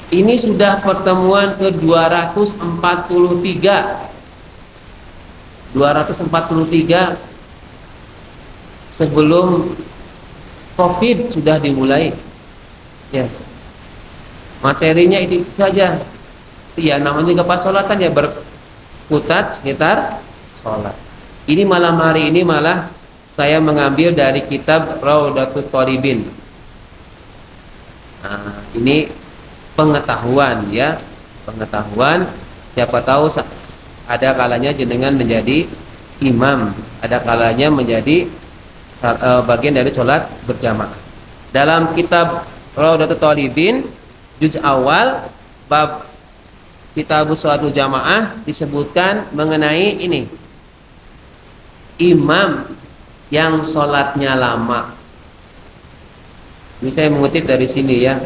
Ini sudah pertemuan ke 243. 243 sebelum COVID sudah dimulai. Ya. Materinya itu saja. Ya, namanya juga pas sholatan ya, berkutat sekitar sholat. Ini malam hari ini malah saya mengambil dari kitab Raudatul Thalibin. Nah, ini pengetahuan ya, pengetahuan. Siapa tahu ada kalanya jenengan menjadi imam, ada kalanya menjadi bagian dari sholat berjamaah. Dalam kitab Raudatul Thalibin juz awal bab kitab sholatul jamaah disebutkan mengenai ini, imam yang sholatnya lama. Ini saya mengutip dari sini ya.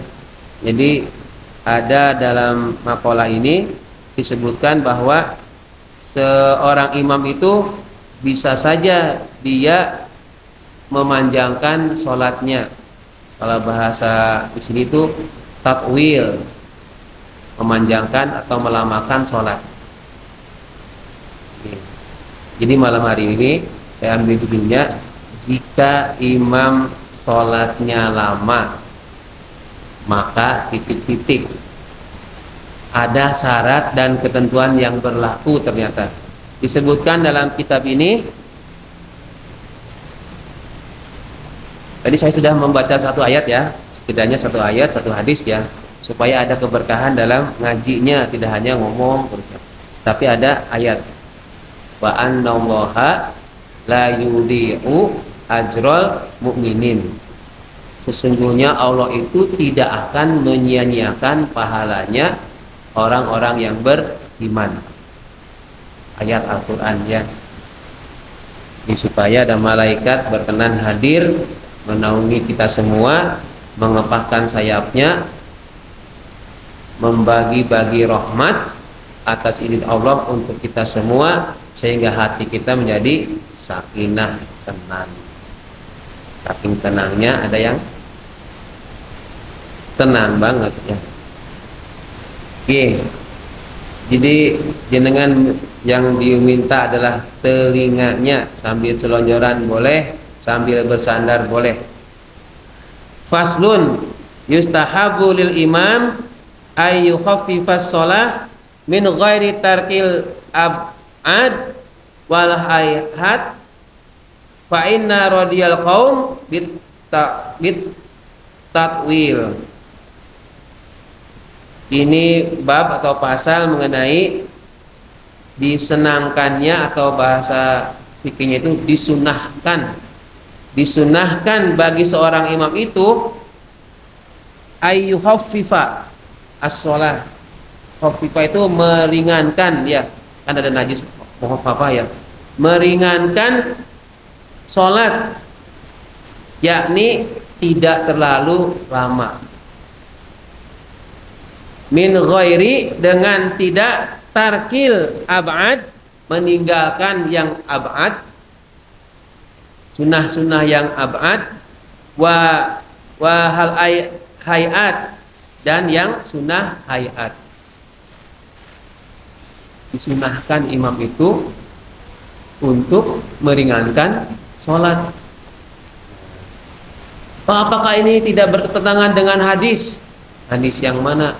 Jadi ada dalam makalah ini disebutkan bahwa seorang imam itu bisa saja dia memanjangkan sholatnya. Kalau bahasa di sini itu takwil, memanjangkan atau melamakan sholat. Jadi malam hari ini saya ambil judulnya, jika imam sholatnya lama maka titik-titik. Ada syarat dan ketentuan yang berlaku ternyata. Disebutkan dalam kitab ini. Tadi saya sudah membaca satu ayat ya, setidaknya satu ayat, satu hadis ya, supaya ada keberkahan dalam ngajinya, tidak hanya ngomong terus ya. Tapi ada ayat, wa annallaha la yudhi'u ajrol mu'minin. Sesungguhnya Allah itu tidak akan menyia-nyiakan pahalanya orang-orang yang beriman. Ayat Al-Quran ya. Ini supaya ada malaikat berkenan hadir menaungi kita semua, mengepakkan sayapnya, membagi-bagi rahmat atas izin Allah untuk kita semua, sehingga hati kita menjadi sakinah, tenang. Saking tenangnya ada yang tenang banget ya. Oke. Jadi jenengan yang diminta adalah telinganya, sambil selonjoran boleh, sambil bersandar boleh. Faslun yustahabu lil imam ay yukhaffifas shalah min ghairi tarkil ab'ad wal hayhat fa inna radiyal qaum bit takwil. Ini bab atau pasal mengenai disenangkannya, atau bahasa fikihnya itu disunahkan. Disunahkan bagi seorang imam itu ayyuhaffifa as-shalah. Khaffifa itu meringankan ya, kan ada najis muhaffafah ya. Meringankan sholat, yakni tidak terlalu lama. Min ghairi, dengan tidak tarkil ab'ad, meninggalkan yang ab'ad, sunnah-sunnah yang ab'ad, wa hal hayat, dan yang sunnah hayat. Disunahkan imam itu untuk meringankan sholat. Apakah ini tidak bertentangan dengan hadis? Hadis yang mana?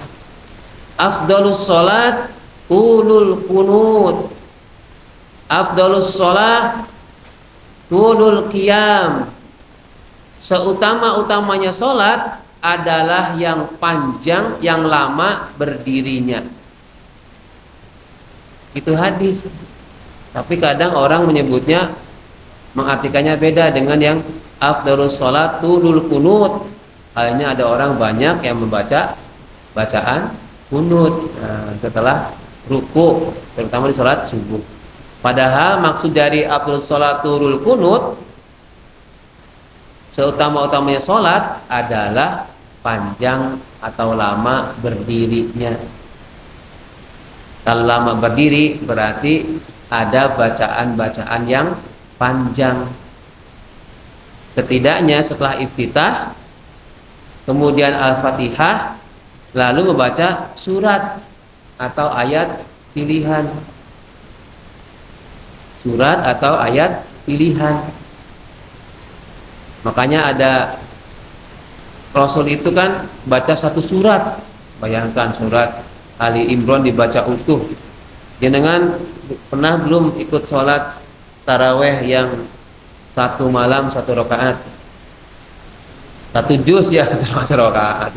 Afdalus sholat tulul kunut, afdalus sholat tulul qiyam. Seutama-utamanya sholat adalah yang panjang, yang lama berdirinya. Itu hadis. Tapi kadang orang menyebutnya, mengartikannya beda dengan yang afdalus sholat tulul kunut. Halnya ada orang banyak yang membaca bacaan kunut setelah ruku, terutama di sholat subuh. Padahal maksud dari afdalus sholat tulul kunut, seutama-utamanya sholat adalah panjang atau lama berdirinya. Kalau lama berdiri berarti ada bacaan-bacaan yang panjang. Setidaknya setelah iftitah, kemudian Al-Fatihah, lalu membaca surat atau ayat pilihan. Surat atau ayat pilihan. Makanya ada Rasul itu kan baca satu surat. Bayangkan surat Ali Imran dibaca utuh. Jenengan pernah belum ikut sholat taraweh yang satu malam satu rakaat? Satu juz ya, satu rakaat.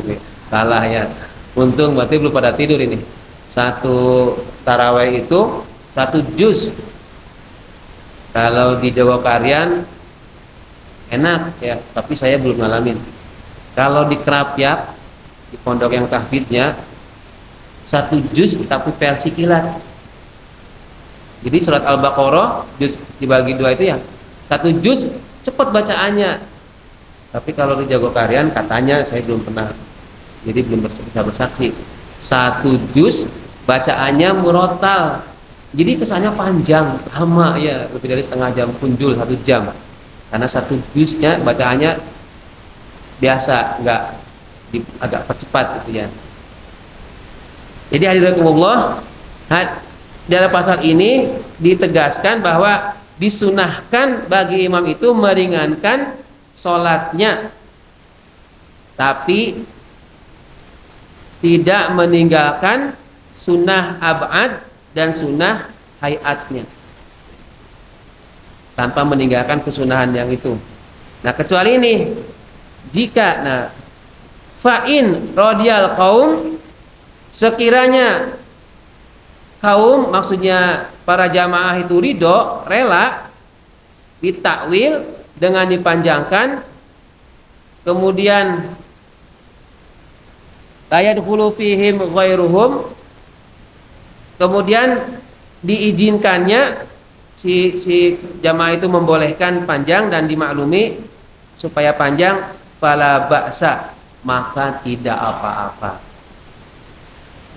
Salah ya. Untung berarti belum pada tidur ini. Satu taraweh itu satu juz. Kalau di Jawa Karian enak ya, tapi saya belum ngalamin. Kalau di Krapyak, di pondok yang tahfidnya satu juz tapi versi kilat. Jadi surat Al-Baqarah juz dibagi dua itu ya, satu juz cepat bacaannya. Tapi kalau di Jawa Karian katanya saya belum pernah, jadi belum bisa bersaksi. Satu juz bacaannya murotal, jadi kesannya panjang, lama ya, lebih dari setengah jam, punjul 1 jam. Karena satu juznya bacaannya biasa, agak percepat gitu ya. Jadi hadiratullah, dalam pasal ini ditegaskan bahwa disunahkan bagi imam itu meringankan sholatnya, tapi tidak meninggalkan sunnah ab'ad dan sunnah hayatnya, tanpa meninggalkan kesunahan yang itu. Nah kecuali ini, jika fa'in radiyal qaum, sekiranya kaum, maksudnya para jamaah itu ridho, rela ditakwil dengan dipanjangkan, kemudian la yadkhulu fihim ghairuhum, kemudian diizinkannya si jamaah itu membolehkan panjang dan dimaklumi supaya panjang, fala ba'sa, maka tidak apa-apa.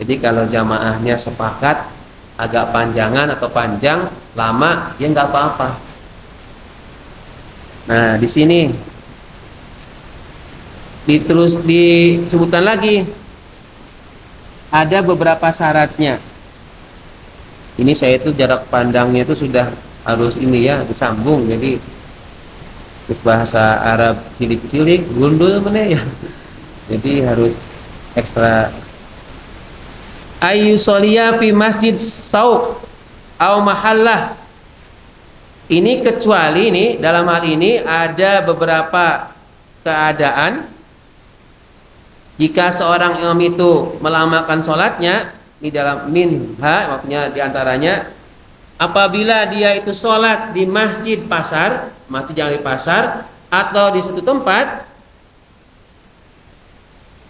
Jadi kalau jamaahnya sepakat agak panjangan atau panjang, lama, ya nggak apa-apa. Nah di sini terus disebutkan lagi ada beberapa syaratnya. Ini saya itu jarak pandangnya itu sudah harus ini ya, disambung, jadi bahasa Arab cilik-cilik gundul mana ya, jadi harus ekstra. Ayu soliya fi masjid sauq au mahallah. Ini kecuali ini, dalam hal ini ada beberapa keadaan jika seorang imam itu melamakan sholatnya di dalam minha, maksudnya diantaranya apabila dia itu sholat di masjid pasar, masjid yang di pasar atau di suatu tempat,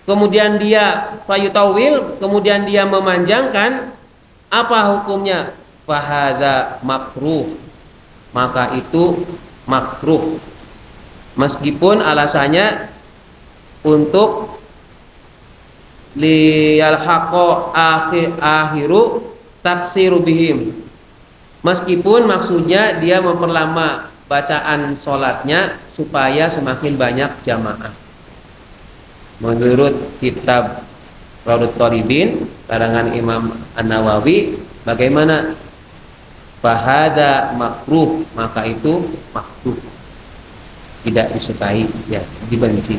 kemudian dia fayutawil, kemudian dia memanjangkan, apa hukumnya? Fahadha makruh, maka itu makruh, meskipun alasannya untuk liyalhaqo akhiru taksiru bihim, meskipun maksudnya dia memperlama bacaan sholatnya supaya semakin banyak jamaah. Menurut kitab Raudhut Thalibin karangan Imam An-Nawawi, bagaimana? Fahada makruh, maka itu makruh, tidak disukai ya, dibenci.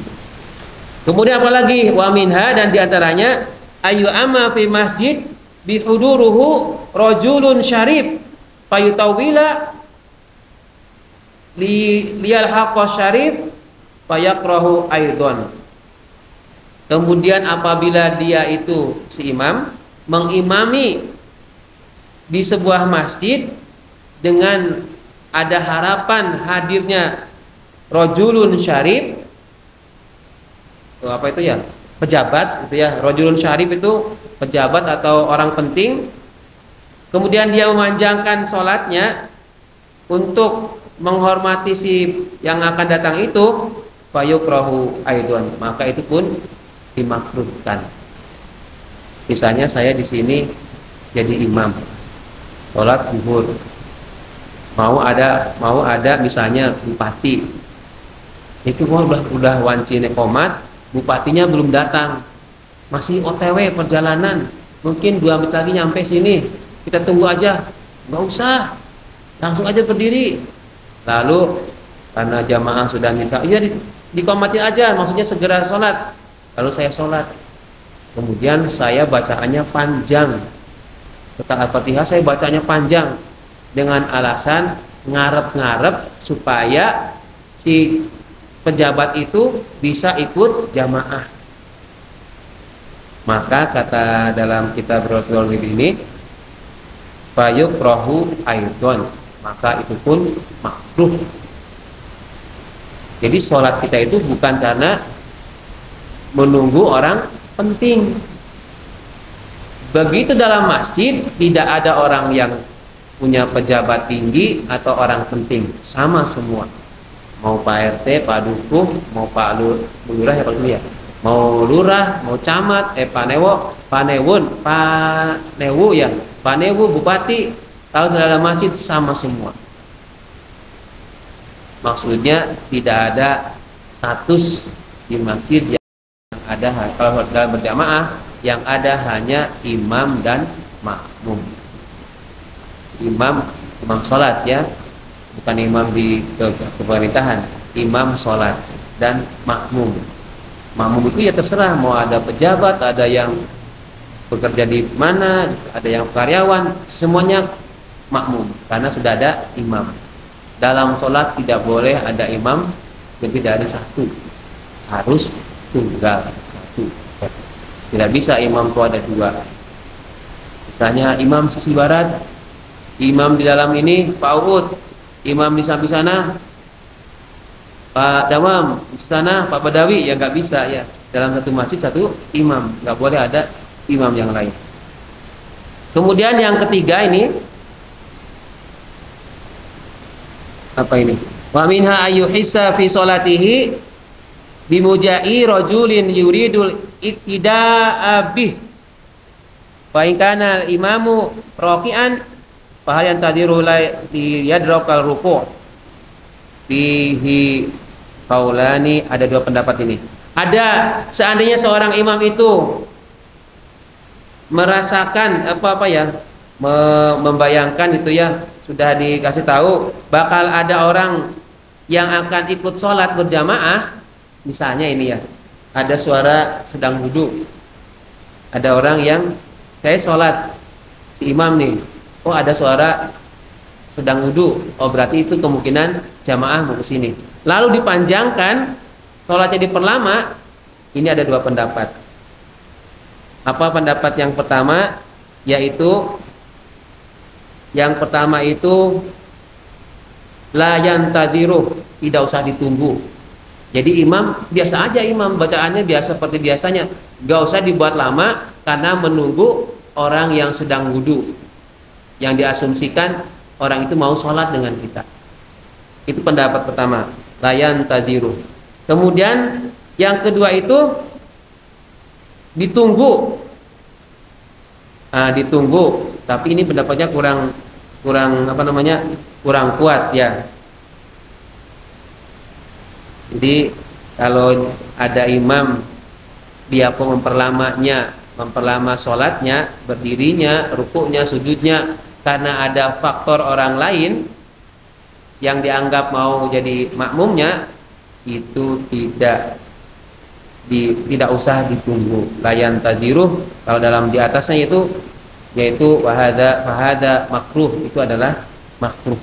Kemudian apalagi wa minha, dan diantaranya ayu amma fi masjid bihuduruhu rajulun syarif fayutawila liyal haqqa syarif fayakrahu aidon. Kemudian apabila dia itu si imam mengimami di sebuah masjid dengan ada harapan hadirnya rajulun syarif, apa itu ya, pejabat gitu ya, rajulun syarif itu pejabat atau orang penting, kemudian dia memanjangkan sholatnya untuk menghormati si yang akan datang itu, fayukrahu aidon, maka itu pun dimakruhkan. Misalnya saya di sini jadi imam sholat zuhur, mau ada misalnya bupati, itu udah wancine komat, bupatinya belum datang, masih OTW perjalanan, mungkin 2 menit lagi nyampe sini, kita tunggu aja, nggak usah, langsung aja berdiri. Lalu karena jamaah sudah minta, iya dikomatin aja, maksudnya segera sholat. Lalu saya sholat, kemudian saya bacaannya panjang. Setelah Al-Fatihah saya bacanya panjang dengan alasan ngarep-ngarep supaya si pejabat itu bisa ikut jamaah. Maka kata dalam kitab Rafidhul ini, fayukrahu aidon, maka itu pun makruh. Jadi sholat kita itu bukan karena menunggu orang penting. Begitu dalam masjid tidak ada orang yang punya pejabat tinggi atau orang penting, sama semua. Mau Pak RT, Pak Dukuh, mau Pak Lurah ya Pak Lurah, mau Lurah, mau Camat, Pak Newo, Pak Newun, Pak Newu ya, Pak Newu, Bupati, kalau dalam masjid sama semua. Maksudnya tidak ada status di masjid yang ada, kalau dalam berjamaah yang ada hanya imam dan makmum. Imam sholat ya, bukan imam di pemerintahan, imam sholat dan makmum. Makmum itu ya terserah, mau ada pejabat, ada yang bekerja di mana, ada yang karyawan, semuanya makmum karena sudah ada imam. Dalam sholat tidak boleh ada imam lebih dari satu, harus tunggal satu. Tidak bisa imam itu ada dua. Misalnya imam sisi barat, imam di dalam ini Pak Uut, imam di samping sana Pak Dawam, di sana Pak Badawi, ya nggak bisa ya. Dalam satu masjid satu imam, nggak boleh ada imam yang lain. Kemudian yang ketiga ini apa ini? Wa minha ayyuhissa fi sholatihi bimujai rajulin yuridul iktida'a bih. Fa in kana al-imamu raqi'an fa hal yantadiru la yadrakal ruku'. Fihi qaulani, ada dua pendapat ini. Ada seandainya seorang imam itu merasakan apa ya? Membayangkan itu ya, sudah dikasih tahu bakal ada orang yang akan ikut sholat berjamaah. Misalnya ini ya, ada suara sedang duduk, ada orang yang saya sholat, si imam nih, oh ada suara sedang duduk, oh berarti itu kemungkinan jamaah mau ke sini. Lalu dipanjangkan, sholatnya diperlama. Ini ada dua pendapat. Apa pendapat yang pertama? Yaitu yang pertama itu la yantadiru, tidak usah ditunggu. Jadi imam biasa aja, imam bacaannya biasa seperti biasanya, gak usah dibuat lama karena menunggu orang yang sedang wudu, yang diasumsikan orang itu mau sholat dengan kita. Itu pendapat pertama, layan tadiru. Kemudian yang kedua itu ditunggu. Ditunggu, tapi ini pendapatnya kurang apa namanya? Kurang kuat ya. Jadi kalau ada imam dia pun memperlama sholatnya, berdirinya, rukuknya, sujudnya karena ada faktor orang lain yang dianggap mau jadi makmumnya, itu tidak usah ditunggu. Layan tadiruh, kalau dalam di atasnya itu yaitu wahada makruh, itu adalah makruh.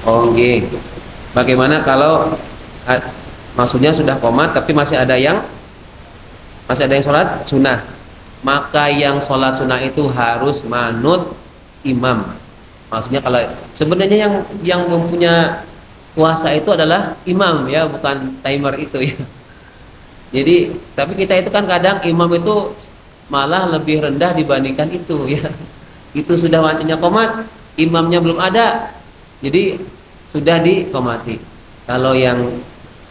Oke. Bagaimana kalau maksudnya sudah qomat tapi masih ada yang sholat sunnah? Maka yang sholat sunnah itu harus manut imam. Maksudnya kalau sebenarnya yang mempunyai kuasa itu adalah imam ya, bukan timer itu ya. Jadi tapi kita itu kan kadang imam itu malah lebih rendah dibandingkan itu ya. Itu sudah waktunya qomat, imamnya belum ada, jadi sudah dikomati. Kalau yang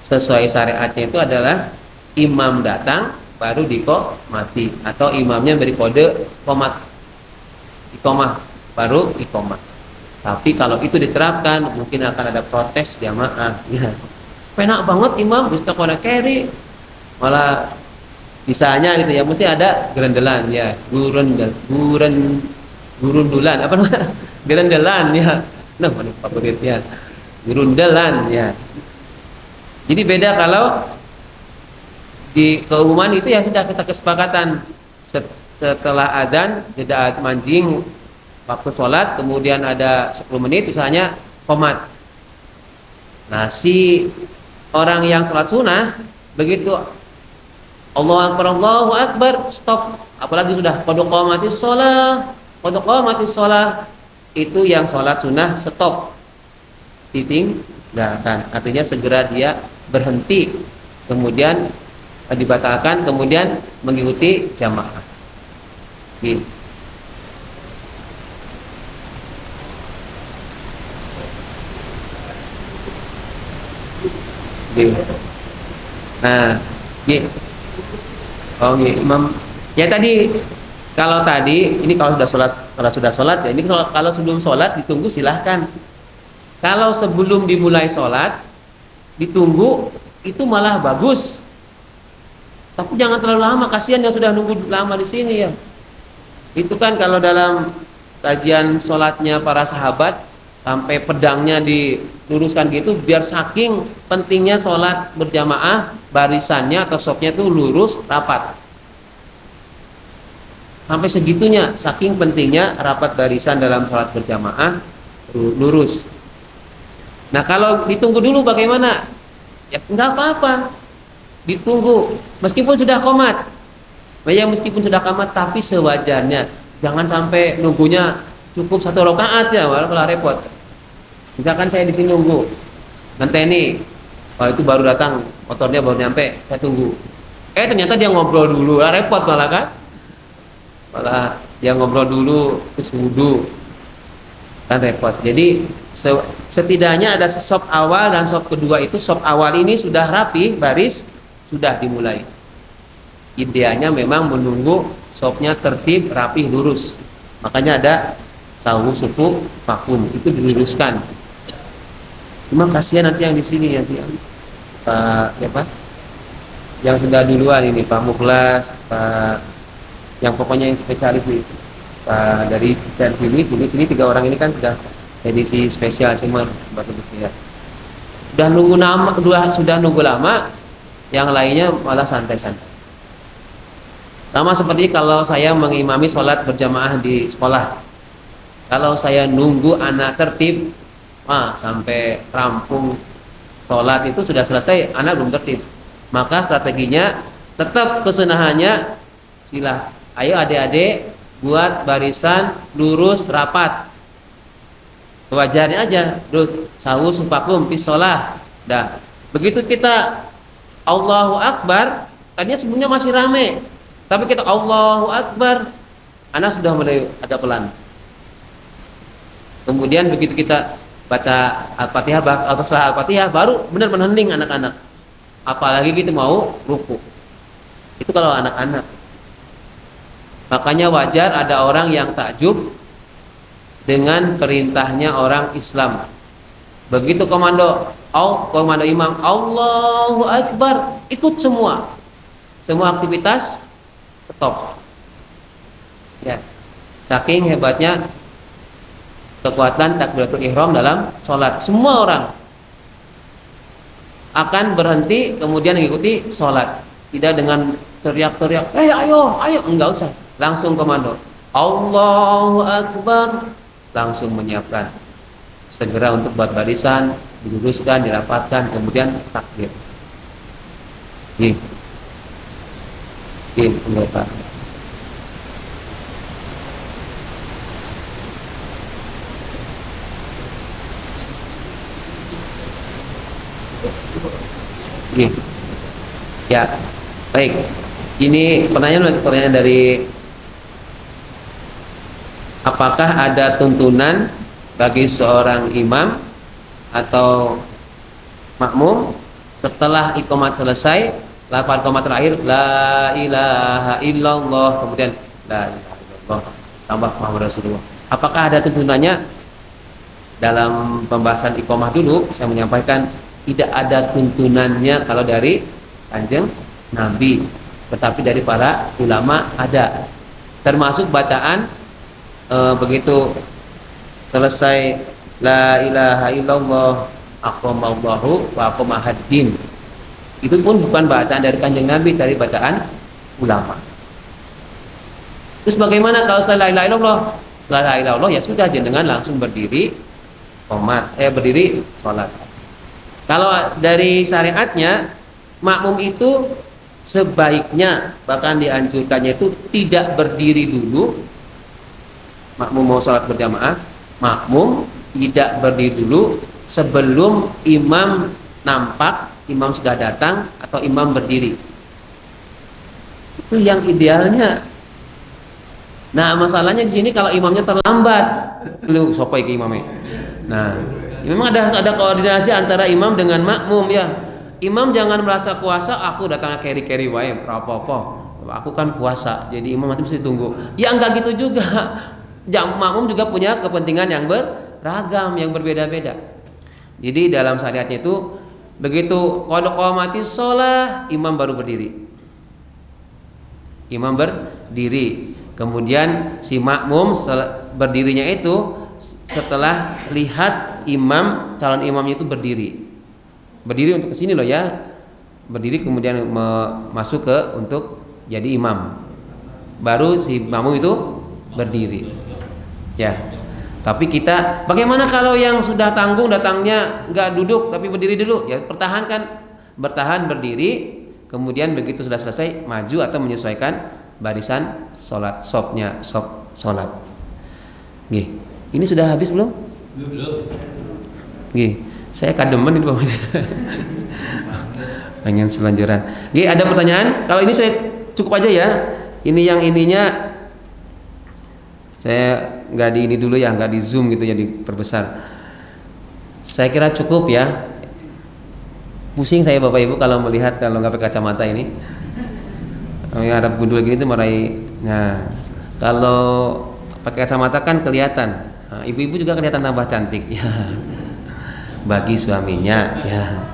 sesuai syariatnya itu adalah imam datang baru dikomati, atau imamnya beri kode komat, ikomah baru ikomah. Tapi kalau itu diterapkan mungkin akan ada protes jamaah. Ya. Penak banget imam bisa kono carry. Malah bisanya gitu ya, mesti ada gerendelan ya, gurundulan apa namanya? Gerendelan ya. Nah, mana favoritnya? Gurundelan ya. Jadi beda kalau di keumuman itu ya sudah kita kesepakatan setelah adzan jeda mancing waktu sholat, kemudian ada 10 menit misalnya qomat. Nah, si orang yang sholat sunnah begitu Allahu Akbar stop, apalagi sudah qad qamatis shalah, itu yang sholat sunnah stop, ditinggalkan, artinya segera dia berhenti, kemudian dibatalkan, kemudian mengikuti jamaah. Gitu. Nah, gitu. Oh, gitu. Imam. Ya tadi, kalau tadi ini kalau sudah sholat ya, ini kalau sebelum sholat ditunggu silahkan. Kalau sebelum dimulai sholat ditunggu itu malah bagus. Tapi jangan terlalu lama, kasihan yang sudah nunggu lama di sini ya. Itu kan kalau dalam kajian sholatnya para sahabat sampai pedangnya diluruskan gitu, biar saking pentingnya sholat berjamaah, barisannya atau sopnya itu lurus rapat. Sampai segitunya, saking pentingnya rapat barisan dalam sholat berjamaah lurus. Nah kalau ditunggu dulu bagaimana? Ya nggak apa-apa, ditunggu meskipun sudah qomat. Ya meskipun sudah qomat, tapi sewajarnya. Jangan sampai nunggunya cukup 1 rakaat ya, malah repot. Misalkan saya di sini nunggu, nanti ini, itu baru datang, motornya baru nyampe, saya tunggu. Ternyata dia ngobrol dulu, repot malah kan? Malah dia ngobrol dulu, terus wudhu, kan repot. Jadi setidaknya ada sop awal dan sop kedua, itu sop awal ini sudah rapi, baris, sudah dimulai. Ideanya memang menunggu sopnya tertib, rapi, lurus. Makanya ada sawu sufu vakum, itu diluruskan. Cuma kasihan nanti yang di sini ya, Pak siapa? Yang sudah duluan ini, Pak Mukhlas, Pak yang pokoknya yang spesialis itu. Pak dari sini 3 orang ini kan sudah edisi spesial semua batu ya. Sudah nunggu lama, yang lainnya malah santai-santai. Sama seperti kalau saya mengimami sholat berjamaah di sekolah. Kalau saya nunggu anak tertib, sampai rampung sholat itu sudah selesai, anak belum tertib. Maka strateginya tetap kesunahannya silah. Ayo adik-adik buat barisan lurus rapat. Sewajarnya aja, terus sawu sufakum fi sholah. Dah. Begitu kita Allahu Akbar, tadinya sebelumnya masih rame. Tapi kita Allahu Akbar, anak sudah mulai agak pelan. Kemudian begitu kita baca Al-Fatihah atau setelah Al-Fatihah baru benar-benar hening anak-anak. Apalagi kita mau ruku. Itu kalau anak-anak. Makanya wajar ada orang yang takjub dengan perintahnya orang Islam. Begitu komando imam Allahu Akbar, ikut semua. Semua aktivitas stop. Ya. Saking hebatnya kekuatan takbiratul ihram dalam sholat, semua orang akan berhenti kemudian mengikuti sholat, tidak dengan teriak-teriak, ayo, enggak usah, langsung komando Allahu Akbar, langsung menyiapkan segera untuk buat barisan, diluruskan, dirapatkan, kemudian takbir. Anggota. Ya, baik. Ini pertanyaan dari apakah ada tuntunan bagi seorang imam atau makmum setelah iqamat selesai, 8 qomat terakhir la ilaha illallah, kemudian la ilaha illallah tambah Muhammad Rasulullah. Apakah ada tuntunannya? dalam pembahasan iqamah dulu saya menyampaikan tidak ada tuntunannya kalau dari Kanjeng Nabi, tetapi dari para ulama ada. Termasuk bacaan begitu selesai la ilaha illallah aqamallahu wa aqamahaddin, itu pun bukan bacaan dari Kanjeng Nabi, dari bacaan ulama. Terus bagaimana kalau setelah la ilaha illallah? Setelah la ilaha illallah ya sudah, jenengan langsung berdiri berdiri sholat. Kalau dari syariatnya, makmum itu sebaiknya, bahkan dianjurkannya itu tidak berdiri dulu. Makmum mau sholat berjamaah, makmum tidak berdiri dulu sebelum imam nampak, imam sudah datang atau imam berdiri. Itu yang idealnya. Nah, masalahnya di sini kalau imamnya terlambat, lu sopai ke imamnya. Nah, memang harus ada koordinasi antara imam dengan makmum ya. Imam jangan merasa kuasa, aku datang carry wae, apa-apa. Aku kan kuasa, jadi imam nanti mesti tunggu. Ya enggak gitu juga. Makmum juga punya kepentingan yang beragam, yang berbeda-beda. Jadi dalam syariatnya itu begitu qad qamatis shalah, imam baru berdiri. Imam berdiri. Kemudian si makmum berdirinya itu setelah lihat calon imamnya itu berdiri untuk kesini loh ya, berdiri kemudian masuk untuk jadi imam, baru si makmum itu berdiri ya. Tapi kita bagaimana kalau yang sudah tanggung datangnya nggak duduk tapi berdiri dulu ya, bertahan berdiri, kemudian begitu sudah selesai maju atau menyesuaikan barisan sholat, sop sholat. Ini sudah habis belum? Belum. Saya kademen ini Bapak. Pengen selanjutan. Ada pertanyaan? Kalau ini saya cukup aja ya. Ini yang ininya saya nggak di ini dulu ya, nggak di zoom gitu ya, diperbesar. Saya kira cukup ya. Pusing saya Bapak Ibu kalau melihat kalau nggak pakai kacamata ini. Yang ada gundul gini tuh marahi. Nah, kalau pakai kacamata kan kelihatan. Nah, ibu-ibu juga kelihatan tambah cantik ya. Bagi suaminya ya.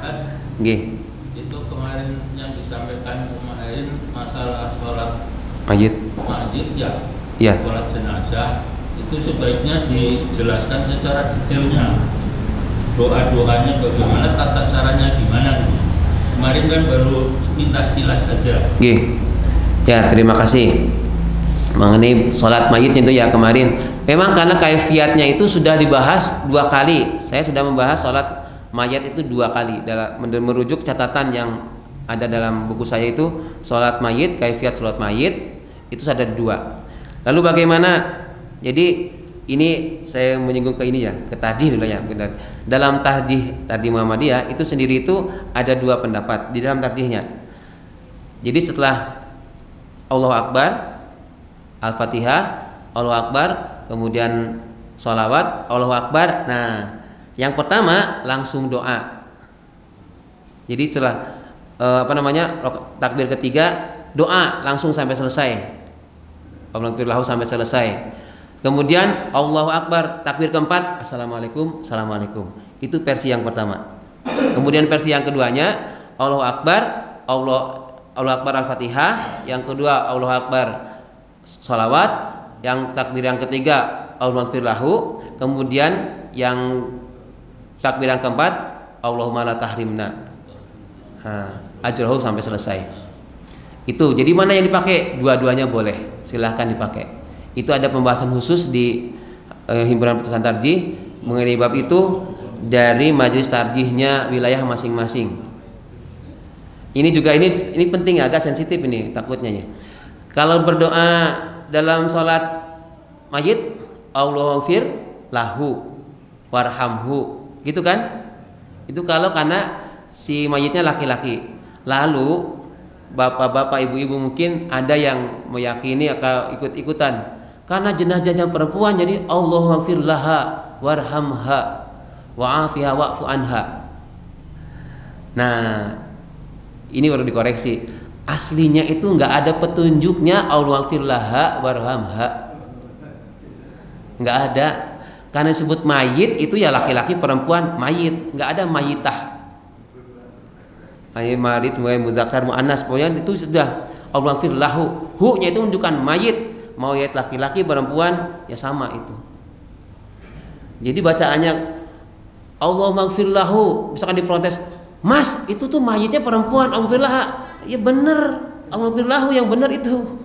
Itu kemarin yang disampaikan kemarin masalah sholat mayit ya. Ya. Sholat jenazah itu sebaiknya dijelaskan secara detailnya. Doa-doanya bagaimana, tata caranya gimana. Kemarin kan baru minta sekilas aja. Ya, terima kasih. Mengenai sholat mayit itu ya kemarin, memang karena kaifiatnya itu sudah dibahas 2 kali. Saya sudah membahas sholat mayat itu 2 kali dalam merujuk catatan yang ada dalam buku saya itu, sholat mayit, kaifiat sholat mayit itu ada 2. Lalu bagaimana? Jadi ini saya menyinggung ke ini ya, ke tahdih dulu ya. Dalam tahdih Muhammadiyah itu sendiri itu ada 2 pendapat di dalam tahdihnya. Jadi setelah Allahu Akbar, Al-Fatihah, Allahu Akbar, kemudian sholawat, Allahu Akbar. Nah, yang pertama langsung doa. Jadi setelah takbir ketiga doa langsung sampai selesai. Alhamdulillah sampai selesai. Kemudian Allahu Akbar, takbir keempat, Assalamualaikum, Assalamualaikum. Itu versi yang pertama. Kemudian versi yang keduanya Allahu Akbar, Allahu Akbar Al-Fatihah, yang kedua Allahu Akbar sholawat, yang takbir yang ketiga Allahu Akbar lahu, kemudian yang takbir yang keempat Allahumma la tahrimna. Ajrahu sampai selesai. Itu jadi mana yang dipakai? Dua-duanya boleh, silahkan dipakai. Itu ada pembahasan khusus di himpunan putusan tarjih mengenai bab itu dari majelis tarjihnya wilayah masing-masing. Ini juga ini penting, agak sensitif ini takutnya ya. Kalau berdoa dalam sholat mayit, Allahumma lahu warhamhu, gitu kan? Itu kalau karena si mayitnya laki-laki. Lalu bapak-bapak, ibu-ibu mungkin ada yang meyakini akan ikut-ikutan karena jenazahnya perempuan, jadi Allahumma laha warhamha wa'afiha wa'fu anha. Nah, ini baru dikoreksi. Aslinya itu nggak ada petunjuknya Allahumma laha warhamha, nggak ada. Karena disebut mayit itu ya laki-laki perempuan mayit, nggak ada mayitah. Ayat marid muzakkar muannas, pokoknya itu sudah Allah firlahu. Hu-nya itu menunjukkan mayit, mau mayit laki-laki perempuan ya sama itu. Jadi bacaannya Allah maghfirlahu, misalkan diprotes, "Mas, itu tuh mayitnya perempuan, Allah firlaha." Ya bener, Allah firlahu yang bener itu.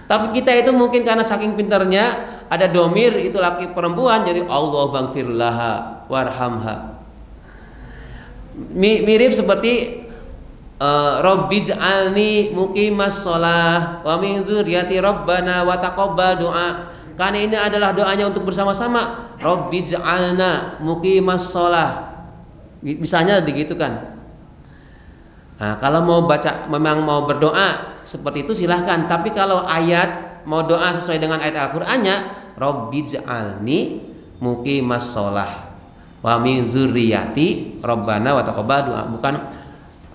Tapi kita itu mungkin karena saking pintarnya ada domir itu laki perempuan, jadi Allah maghfirlaha warhamha. Mirip seperti Rabbij'alni muqimas shalah wa min dzurriyyati rabbana wa taqabbal du'a. Karena ini adalah doanya untuk bersama-sama. Rabbij'alna muqimas shalah. Misalnya begitu kan. Nah, kalau mau baca memang mau berdoa seperti itu silahkan. Tapi kalau ayat mau doa sesuai dengan ayat Al-Qur'annya, Rabbij'alni muqimas shalah wa min dzurriyyati rabbana wa taqabbal du'a. Bukan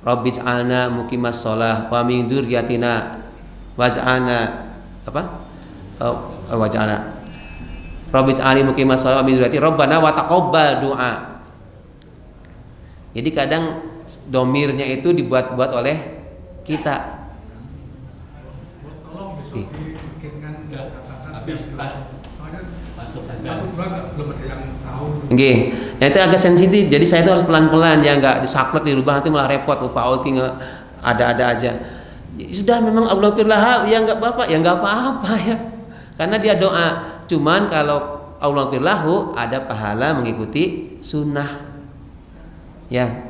Rabbij'alna muqimas shalah wa min dzurriyyatina waj'alna apa? Waj'alna Rabbij'alni muqimas shalah wa min dzurriyyati rabbana wa taqabbal du'a. Jadi kadang domirnya itu dibuat-buat oleh kita. Tolong besok dibikinkan catatan habis masuk aja. Belum ada yang tahu. Oke, ya itu agak sensitif. Jadi saya itu harus pelan-pelan ya, nggak disaklek dirubah nanti malah repot. Pak Oki ada-ada aja. Ya, sudah memang Allah firlaha ya nggak apa-apa, ya nggak apa-apa ya. Karena dia doa. Cuman kalau Allah firlahu ada pahala mengikuti sunnah. Ya.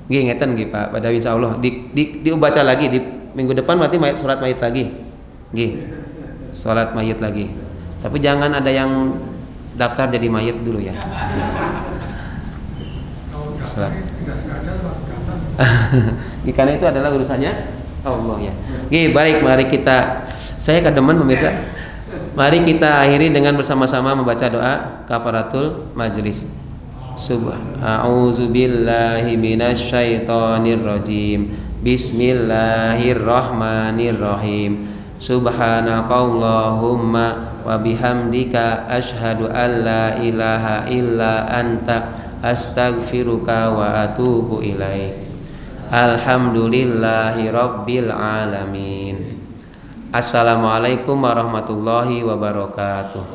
Nggih ngeten nggih Pak Badawi insyaallah dibaca lagi di minggu depan berarti salat mayit lagi. Nggih. Salat mayit lagi. Tapi jangan ada yang daftar jadi mayit dulu ya. Kalau daftar tidak sengaja datang. Karena itu adalah urusannya Allah ya. Nggih, baik mari kita saya kademen pemirsa. Mari kita akhiri dengan bersama-sama membaca doa kafaratul majlis. A'udzu billahi minasyaitonir rajim. Bismillahirrahmanirrahim. Subhanakallahumma wa bihamdika asyhadu an la ilaha illa anta astaghfiruka wa atubu ilaik. Alhamdulillahi rabbil alamin. Assalamualaikum warahmatullahi wabarakatuh.